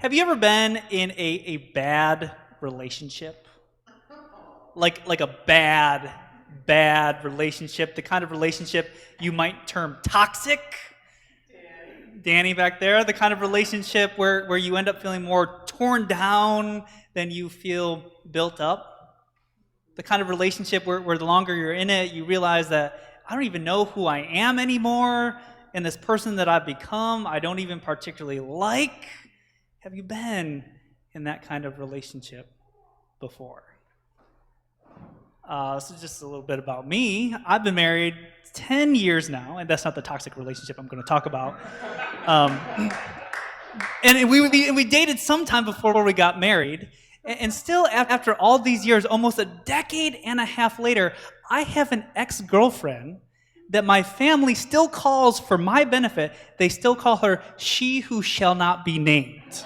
Have you ever been in a bad relationship? Like a bad relationship, the kind of relationship you might term toxic? Danny back there, the kind of relationship where you end up feeling more torn down than you feel built up? The kind of relationship where the longer you're in it, you realize that I don't even know who I am anymore, and this person that I've become, I don't even particularly like. Have you been in that kind of relationship before? So just a little bit about me. I've been married 10 years now, and that's not the toxic relationship I'm going to talk about. Um, and we dated sometime before we got married. And still, after all these years, almost a decade and a half later, I have an ex-girlfriend that my family still calls, for my benefit, they still call her she who shall not be named.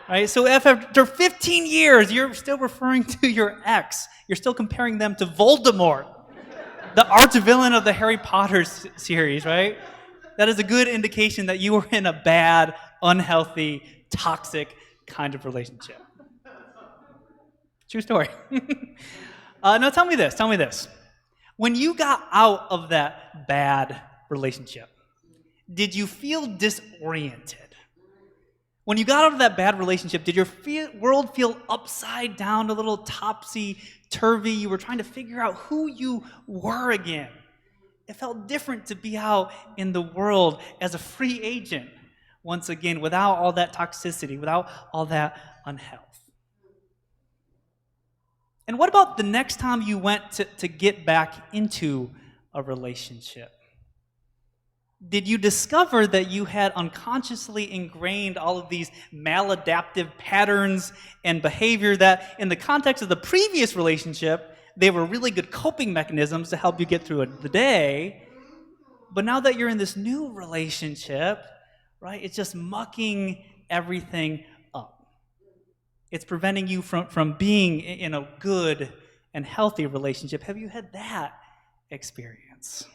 Right? So if after 15 years, you're still referring to your ex, you're still comparing them to Voldemort, the arch-villain of the Harry Potter series, right? That is a good indication that you were in a bad, unhealthy, toxic kind of relationship. True story. Now tell me this. When you got out of that bad relationship, did you feel disoriented? When you got out of that bad relationship, did your world feel upside down, a little topsy-turvy? You were trying to figure out who you were again. It felt different to be out in the world as a free agent, once again, without all that toxicity, without all that unhealth. And what about the next time you went to get back into a relationship? Did you discover that you had unconsciously ingrained all of these maladaptive patterns and behavior that, in the context of the previous relationship, they were really good coping mechanisms to help you get through the day, but now that you're in this new relationship, right, it's just mucking everything up. It's preventing you from being in a good and healthy relationship. Have you had that experience?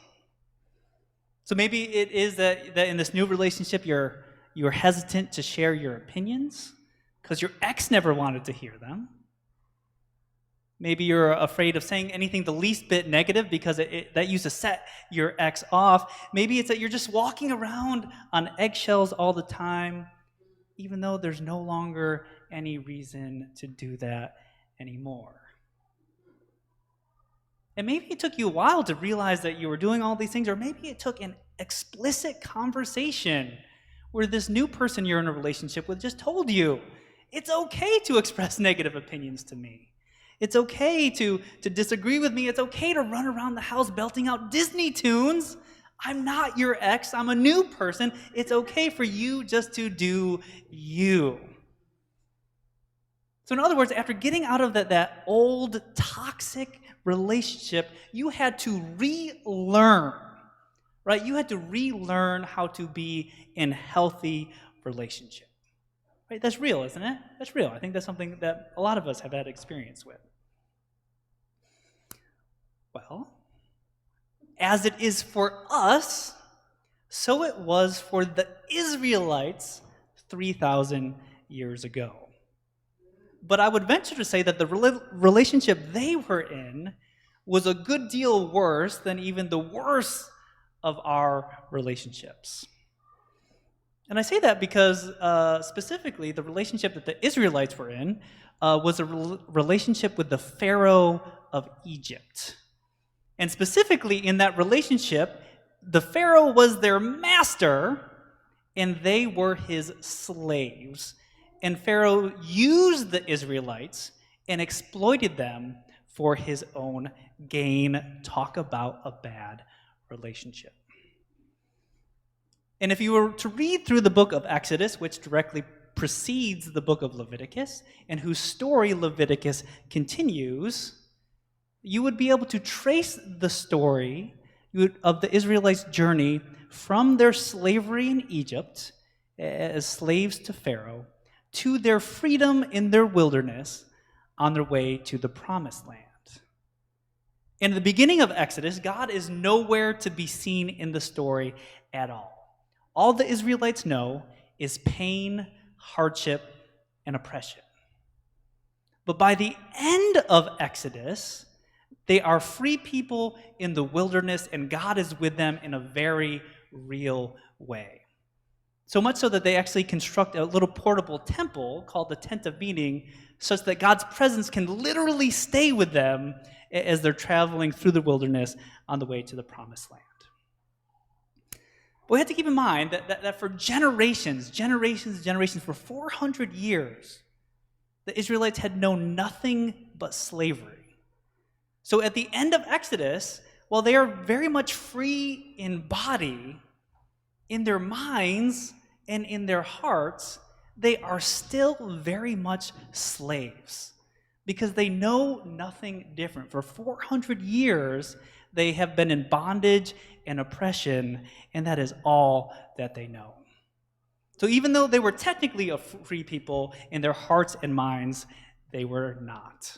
So maybe it is that in this new relationship you're hesitant to share your opinions because your ex never wanted to hear them. Maybe you're afraid of saying anything the least bit negative because that used to set your ex off. Maybe it's that you're just walking around on eggshells all the time, even though there's no longer any reason to do that anymore. And maybe it took you a while to realize that you were doing all these things, or maybe it took an explicit conversation where this new person you're in a relationship with just told you, it's okay to express negative opinions to me. It's okay to disagree with me. It's okay to run around the house belting out Disney tunes. I'm not your ex. I'm a new person. It's okay for you just to do you. So in other words, after getting out of that old toxic relationship, you had to relearn, right? You had to relearn how to be in healthy relationship. Right? That's real, isn't it? That's real. I think that's something that a lot of us have had experience with. Well, as it is for us, so it was for the Israelites 3,000 years ago. But I would venture to say that the relationship they were in was a good deal worse than even the worst of our relationships. And I say that because specifically the relationship that the Israelites were in was a relationship with the Pharaoh of Egypt. And specifically in that relationship, the Pharaoh was their master and they were his slaves. And Pharaoh used the Israelites and exploited them for his own gain. Talk about a bad relationship. And if you were to read through the book of Exodus, which directly precedes the book of Leviticus, and whose story Leviticus continues, you would be able to trace the story of the Israelites' journey from their slavery in Egypt as slaves to Pharaoh to their freedom in their wilderness on their way to the promised land. In the beginning of Exodus, God is nowhere to be seen in the story at all. All the Israelites know is pain, hardship, and oppression. But by the end of Exodus, they are free people in the wilderness, and God is with them in a very real way. So much so that they actually construct a little portable temple called the Tent of Meeting, such that God's presence can literally stay with them as they're traveling through the wilderness on the way to the Promised Land. But we have to keep in mind that for generations, for 400 years, the Israelites had known nothing but slavery. So at the end of Exodus, while they are very much free in body, in their minds and in their hearts, they are still very much slaves because they know nothing different. For 400 years, they have been in bondage and oppression, and that is all that they know. So even though they were technically a free people, in their hearts and minds, they were not.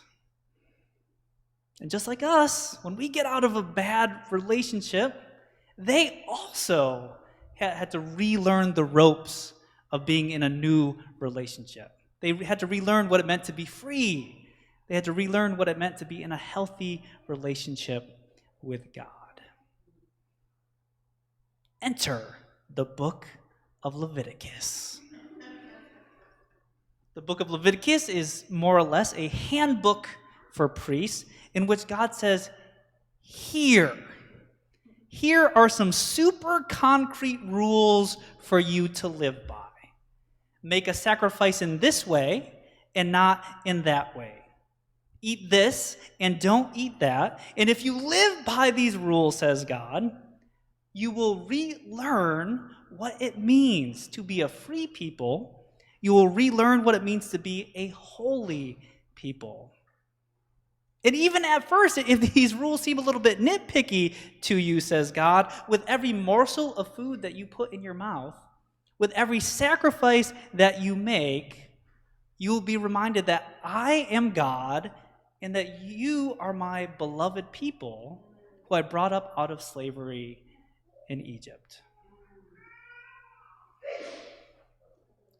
And just like us, when we get out of a bad relationship, they also had to relearn the ropes of being in a new relationship. They had to relearn what it meant to be free. They had to relearn what it meant to be in a healthy relationship with God. Enter the book of Leviticus. The book of Leviticus is more or less a handbook for priests in which God says, here are some super concrete rules for you to live by. Make a sacrifice in this way and not in that way. Eat this and don't eat that. And if you live by these rules, says God, you will relearn what it means to be a free people. You will relearn what it means to be a holy people. And even at first, if these rules seem a little bit nitpicky to you, says God, with every morsel of food that you put in your mouth, with every sacrifice that you make, you will be reminded that I am God and that you are my beloved people who I brought up out of slavery in Egypt.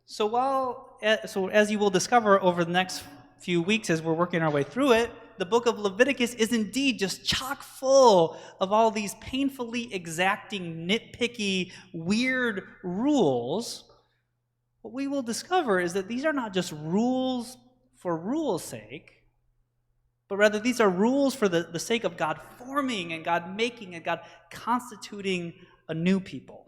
So as you will discover over the next few weeks as we're working our way through it, the book of Leviticus is indeed just chock full of all these painfully exacting, nitpicky, weird rules. What we will discover is that these are not just rules for rules' sake, but rather these are rules for the sake of God forming and God making and God constituting a new people.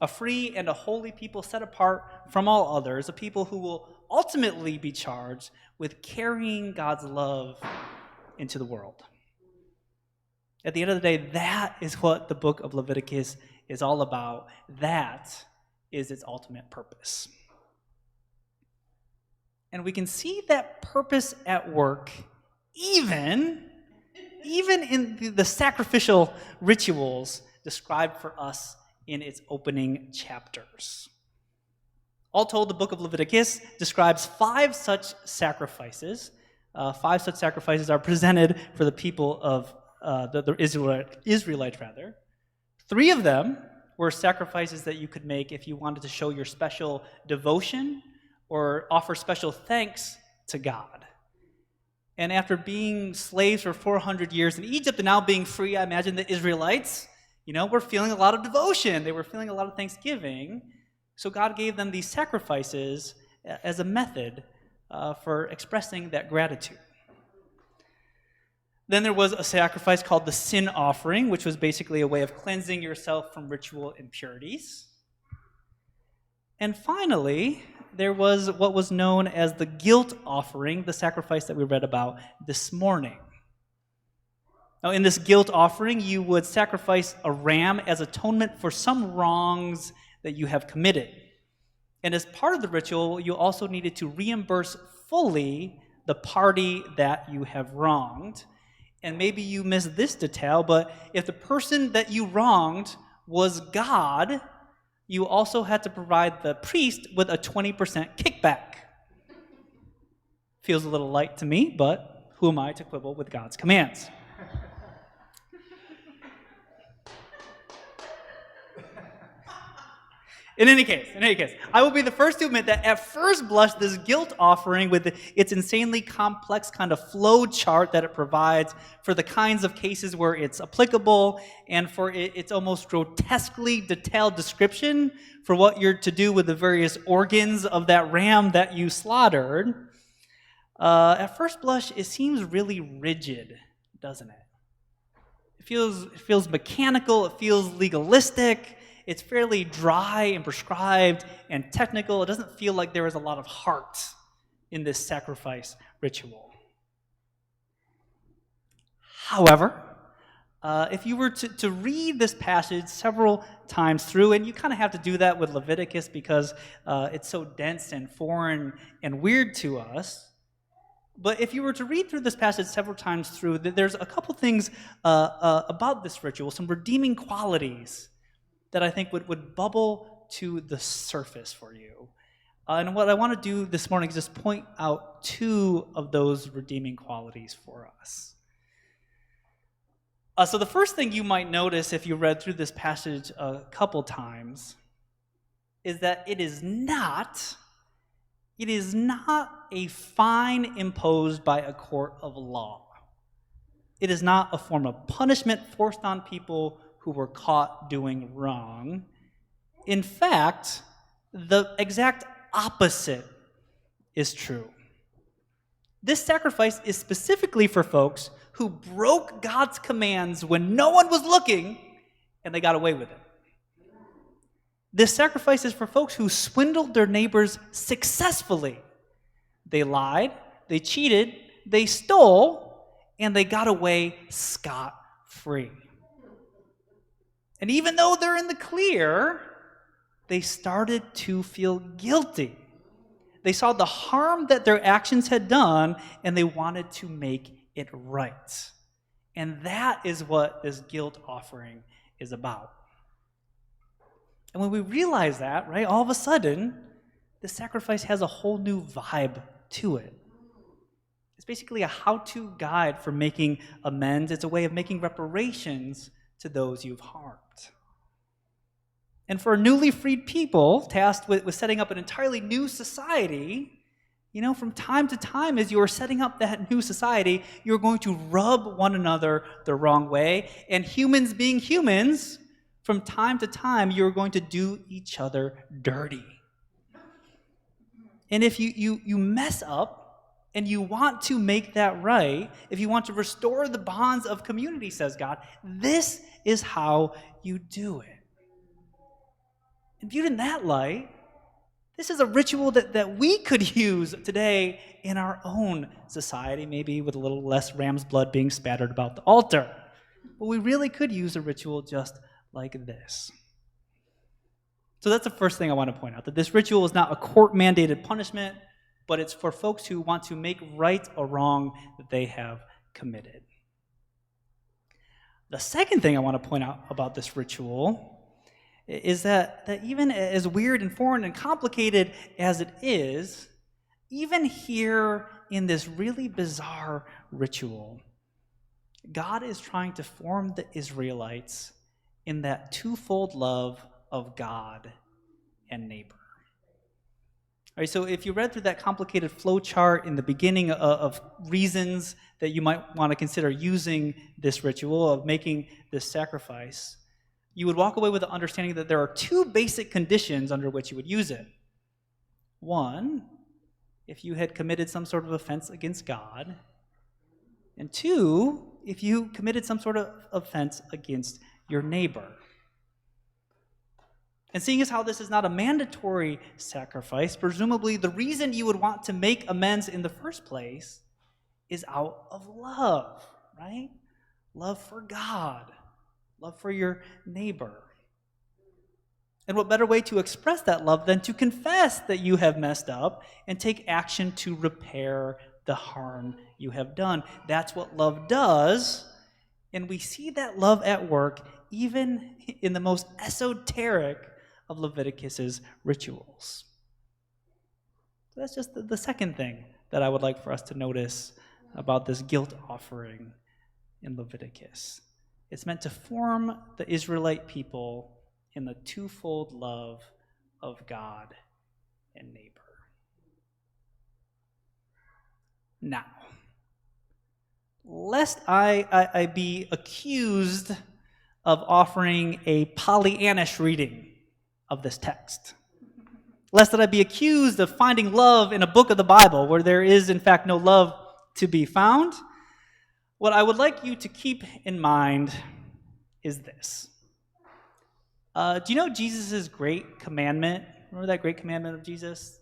A free and a holy people set apart from all others, a people who will ultimately be charged with carrying God's love into the world. At the end of the day, that is what the book of Leviticus is all about. That is its ultimate purpose. And we can see that purpose at work even in the sacrificial rituals described for us in its opening chapters. All told, the book of Leviticus describes 5 such sacrifices. 5 such sacrifices are presented for the people of the Israelites. 3 of them were sacrifices that you could make if you wanted to show your special devotion or offer special thanks to God. And after being slaves for 400 years in Egypt and now being free, I imagine the Israelites, were feeling a lot of devotion. They were feeling a lot of thanksgiving. So God gave them these sacrifices as a method for expressing that gratitude. Then there was a sacrifice called the sin offering, which was basically a way of cleansing yourself from ritual impurities. And finally, there was what was known as the guilt offering, the sacrifice that we read about this morning. Now, in this guilt offering, you would sacrifice a ram as atonement for some wrongs that you have committed. And as part of the ritual, you also needed to reimburse fully the party that you have wronged. And maybe you missed this detail, but if the person that you wronged was God, you also had to provide the priest with a 20% kickback. Feels a little light to me, but who am I to quibble with God's commands? In any case, I will be the first to admit that at first blush, this guilt offering with its insanely complex kind of flow chart that it provides for the kinds of cases where it's applicable and for its almost grotesquely detailed description for what you're to do with the various organs of that ram that you slaughtered, at first blush, it seems really rigid, doesn't it? It feels mechanical, it feels legalistic. It's fairly dry and prescribed and technical. It doesn't feel like there is a lot of heart in this sacrifice ritual. However, if you were to read this passage several times through, and you kind of have to do that with Leviticus because it's so dense and foreign and weird to us, but if you were to read through this passage several times through, there's a couple things about this ritual, some redeeming qualities that I think would bubble to the surface for you. And what I want to do this morning is just point out two of those redeeming qualities for us. So the first thing you might notice if you read through this passage a couple times is that it is not a fine imposed by a court of law. It is not a form of punishment forced on people who were caught doing wrong. In fact, the exact opposite is true. This sacrifice is specifically for folks who broke God's commands when no one was looking and they got away with it. This sacrifice is for folks who swindled their neighbors successfully. They lied, they cheated, they stole, and they got away scot-free. And even though they're in the clear, they started to feel guilty. They saw the harm that their actions had done, and they wanted to make it right. And that is what this guilt offering is about. And when we realize that, right, all of a sudden, the sacrifice has a whole new vibe to it. It's basically a how-to guide for making amends. It's a way of making reparations to those you've harmed. And for newly freed people tasked with setting up an entirely new society, from time to time as you're setting up that new society, you're going to rub one another the wrong way. And humans being humans, from time to time, you're going to do each other dirty. And if you mess up, and you want to make that right, if you want to restore the bonds of community, says God, this is how you do it. And viewed in that light, this is a ritual that we could use today in our own society, maybe with a little less ram's blood being spattered about the altar. But we really could use a ritual just like this. So that's the first thing I want to point out, that this ritual is not a court-mandated punishment, but it's for folks who want to make right a wrong that they have committed. The second thing I want to point out about this ritual is that even as weird and foreign and complicated as it is, even here in this really bizarre ritual, God is trying to form the Israelites in that twofold love of God and neighbor. All right, so if you read through that complicated flow chart in the beginning of reasons that you might want to consider using this ritual, of making this sacrifice, you would walk away with the understanding that there are two basic conditions under which you would use it. One, if you had committed some sort of offense against God. And two, if you committed some sort of offense against your neighbor. And seeing as how this is not a mandatory sacrifice, presumably the reason you would want to make amends in the first place is out of love, right? Love for God, love for your neighbor. And what better way to express that love than to confess that you have messed up and take action to repair the harm you have done? That's what love does, and we see that love at work even in the most esoteric of Leviticus's rituals. So that's just the second thing that I would like for us to notice about this guilt offering in Leviticus. It's meant to form the Israelite people in the twofold love of God and neighbor. Now, lest I be accused of offering a Pollyannish reading of this text, lest that I be accused of finding love in a book of the Bible where there is, in fact, no love to be found, what I would like you to keep in mind is this. Do you know Jesus' great commandment? Remember that great commandment of Jesus?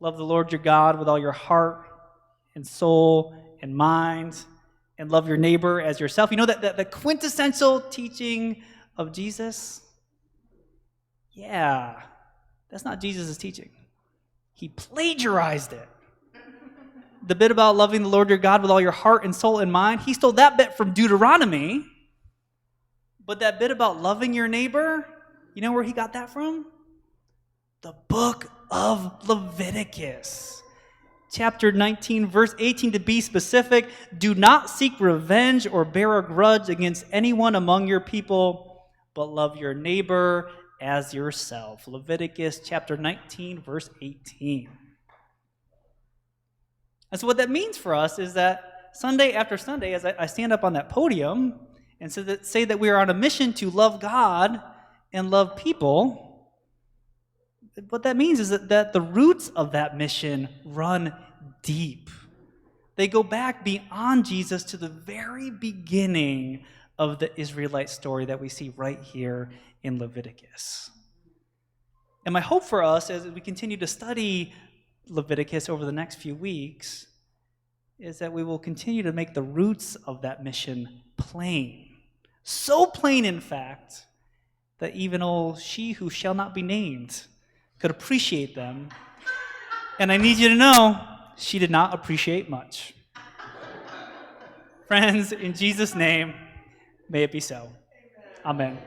Love the Lord your God with all your heart and soul and mind, and love your neighbor as yourself. You know that the quintessential teaching of Jesus? Yeah, that's not Jesus' teaching. He plagiarized it. The bit about loving the Lord your God with all your heart and soul and mind, he stole that bit from Deuteronomy. But that bit about loving your neighbor, you know where he got that from? The book of Leviticus. Chapter 19, verse 18 to be specific. Do not seek revenge or bear a grudge against anyone among your people, but love your neighbor as yourself. Leviticus chapter 19, verse 18. And so what that means for us is that Sunday after Sunday, as I stand up on that podium and say that we are on a mission to love God and love people, what that means is that the roots of that mission run deep. They go back beyond Jesus to the very beginning of the Israelite story that we see right here in Leviticus. And my hope for us as we continue to study Leviticus over the next few weeks is that we will continue to make the roots of that mission plain. So plain, in fact, that even old she who shall not be named could appreciate them. And I need you to know, she did not appreciate much. Friends, in Jesus' name, may it be so. Amen.